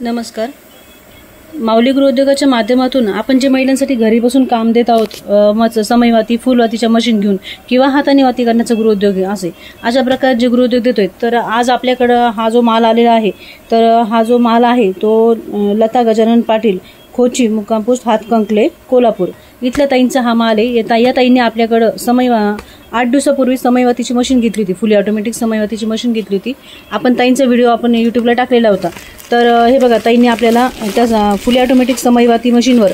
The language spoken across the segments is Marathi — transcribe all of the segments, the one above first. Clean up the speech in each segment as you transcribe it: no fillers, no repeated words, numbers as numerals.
नमस्कार. माऊली गृहोद्योगाच्या माध्यमातून आपण जे महिलांसाठी घरी बसून काम देत आहोत, समईवाती, फुलवातीच्या मशीन घेऊन किंवा हाताने वाती करण्याचा गृहोद्योग असे अशा प्रकारे जे गृहोद्योग देतोय, तर आज आपल्याकडं हा जो माल आलेला आहे, तर हा जो माल आहे तो लता गजानन पाटील, खोची, मुक्काम पोस्ट हातकंकले, कोल्हापूर इथल्या ताईंचा हा माल आहे. या ताईंनी आपल्याकडं 8 दिवसापूर्वी समईवातीची मशीन घेतली होती, फुली ऑटोमॅटिक समईवातीची मशीन घेतली होती. आपण ताईंचा व्हिडिओ आपण यूट्यूबला टाकलेला होता. तर हे बघा, ताईंनी आपल्याला त्या फुली ऑटोमॅटिक समईवाती मशीनवर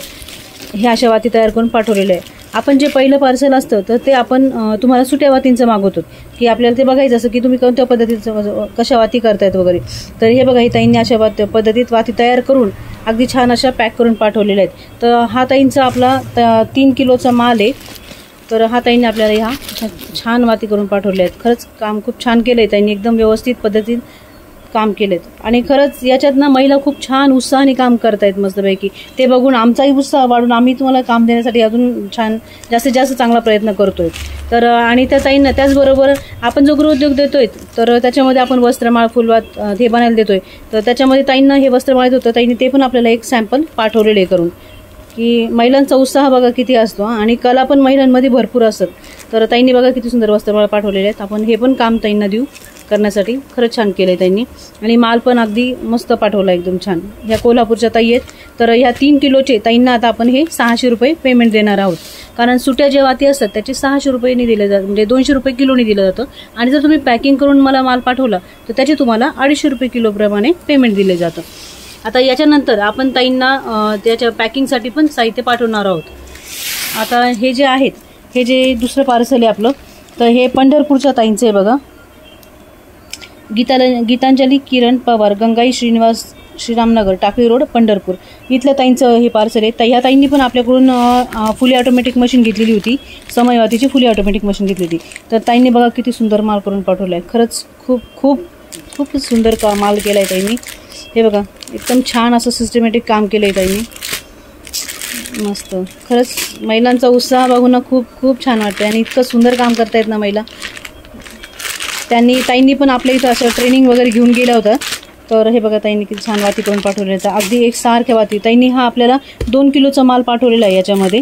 हे अशा वाती तयार करून पाठवलेले आहे. आपण जे पहिलं पार्सल असतं तर ते आपण तुम्हाला सुट्या वातींचं मागवतो, की आपल्याला ते बघायचं असं की तुम्ही कोणत्या पद्धतीचं कशा वाती करतायत वगैरे. तर हे बघा, ही ताईंनी अशा पद्धतीत वाती तयार करून अगदी छान अशा पॅक करून पाठवलेल्या आहेत. तर हा ताईंचा आपला 3 किलोचा माल आहे. तर हा ताईंनी आपल्याला ह्या छान वाती करून पाठवल्या आहेत. खरंच काम खूप छान केलं आहे ताईंनी, एकदम व्यवस्थित पद्धतीत काम केलेत. आणि खरंच याच्यात ना महिला खूप छान उत्साहाने काम करतायत मस्तपैकी. ते बघून आमचाही उत्साह वाढून आम्ही तुम्हाला काम देण्यासाठी अजून छान जास्तीत जास्त चांगला प्रयत्न करतोय. तर आणि त्या ताईंना त्याचबरोबर आपण जो गृहोद्योग देतोय, तर त्याच्यामध्ये आपण वस्त्रमाळ, फुलवात हे बनायला देतोय. तर त्याच्यामध्ये ताईंना हे वस्त्रमाळ होतं, ताईंनी ते पण आपल्याला एक सॅम्पल पाठवलेले करून, की महिलांचा उत्साह बघा किती असतो आणि कला पण महिलांमध्ये भरपूर असतात. तर ताईंनी बघा किती सुंदर वस्त्रमाळ पाठवलेले आहेत. आपण हे पण काम ताईंना देऊ करण्यासाठी. खरंच छान केलं आहे ताईंनी. आणि माल पण अगदी मस्त पाठवला, एकदम छान. ह्या कोल्हापूरच्या ताई आहेत. तर ह्या 3 किलोचे ताईंना आता आपण हे 600 रुपये पेमेंट देणार आहोत. कारण सुट्या जे वाती असतात त्याचे 600 रुपयांनी दिले जातात, म्हणजे 200 रुपये किलोनी दिलं जातं. आणि जर तुम्ही पॅकिंग करून मला माल पाठवला तर त्याचे तुम्हाला 250 रुपये किलोप्रमाणे पेमेंट दिले जातं. आता याच्यानंतर आपण ताईंना त्याच्या पॅकिंगसाठी पण साहित्य पाठवणार आहोत. आता हे जे आहेत, हे जे दुसरं पार्सल आहे आपलं, तर हे पंढरपूरच्या ताईंचं आहे बघा. गीतांजली किरण पवार, गंगाई श्रीनिवास, श्रीरामनगर, टाकळी रोड, पंढरपूर इथल्या ताईंचं हे पार्सल आहे. ह्या ताईंनी पण आपल्याकडून फुली ऑटोमॅटिक मशीन घेतलेली होती, समईवातीची फुली ऑटोमॅटिक मशीन घेतली होती. तर ताईंनी बघा किती सुंदर माल करून पाठवला आहे. खरंच खूप खूप खूप सुंदर माल केला आहे ताईंनी. हे बघा, एकदम छान असं सिस्टमॅटिक काम केलं आहे ताईंनी, मस्त. खरंच महिलांचा उत्साह बघून खूप खूप छान वाटतं. आणि इतकं सुंदर काम करतायत ना महिला. ताईंनी पण आपल्या इथं असं ट्रेनिंग वगैरे घेऊन गेल्या होत्या. तर हे बघा, ताईंनी किती छान वाती करून पाठवलेलं आहे, अगदी एकसारख्या वाती. ताईंनी हा आपल्याला 2 किलोचा माल पाठवलेला आहे याच्यामध्ये.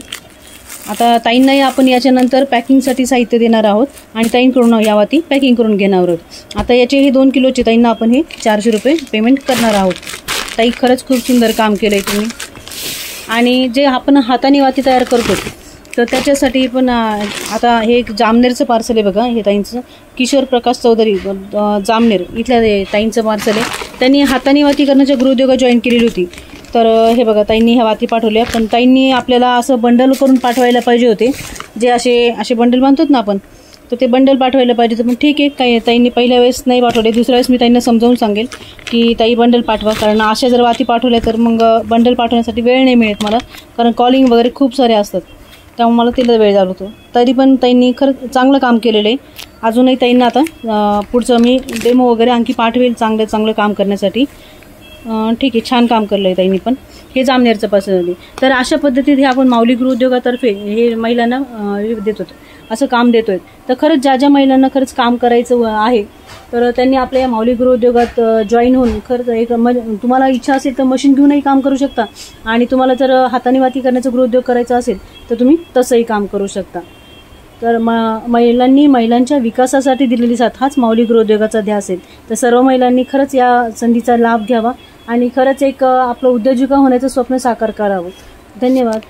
आता ताईंनाही आपण याच्यानंतर पॅकिंगसाठी साहित्य देणार आहोत आणि ताईंकडून या वाती पॅकिंग करून घेणार आहोत. आता याचे हे 2 किलोचे ताईंना आपण हे 400 रुपये पेमेंट करणार आहोत. ताई खरंच खूप सुंदर काम केलं आहे तुम्ही. आणि जे आपण हाताने वाती तयार करतो, तर त्याच्यासाठी पण आता हे एक जामनेरचं पार्सल आहे बघा. हे ताईंचं किशोर प्रकाश चौधरी, जामनेर इथल्या ताईंचं पार्सल आहे. त्यांनी हाताने वाती करण्याच्या गृहोद्योगात जॉईन केलेली होती. तर हे बघा, ताईंनी ह्या वाती पाठवल्या. पण ताईंनी आपल्याला असं बंडल करून पाठवायला पाहिजे होते, जे असे बंडल बांधतो ना आपण, तर ते बंडल पाठवायला पाहिजे होते. पण ठीक आहे, काही ताईंनी पहिल्या वेळेस नाही पाठवले. दुसऱ्या वेळेस मी ताईंना समजावून सांगेल की ताई बंडल पाठवा, कारण अशा जर वाती पाठवल्या तर मग बंडल पाठवण्यासाठी वेळ नाही मिळत मला, कारण कॉलिंग वगैरे खूप सारे असतात, त्यामुळे मला तिला वेळ जात होतो. तरी पण ताईंनी खरंच चांगलं काम केलेलं आहे. अजूनही ताईंना आता पुढचं मी डेमो वगैरे आणखी पाठवेल चांगलं काम करण्यासाठी. ठीक आहे, छान काम केलं आहे ताईंनी पण. हे जामनेरचं पार्सल. तर अशा पद्धतीत हे आपण माऊली गृहोद्योगातर्फे हे महिलांना देत होतो, असं काम देतोय. तर खरंच ज्या महिलांना खरंच काम करायचं आहे, तर त्यांनी आपल्या या माऊली गृहोद्योगात जॉईन होऊन खरंच एक तुम्हाला इच्छा असेल तर मशीन घेऊनही काम करू शकता. आणि तुम्हाला जर हाताने वाती करण्याचा गृहोद्योग करायचा असेल तर तुम्ही तसंही काम करू शकता. तर महिलांच्या विकासासाठी दिलेली साथ हाच माऊली गृहोद्योगाचा ध्यास आहे. तर सर्व महिलांनी खरंच या संधीचा लाभ घ्यावा आणि खरंच एक आपलं उद्योजिका होण्याचं स्वप्न साकार करावं. धन्यवाद.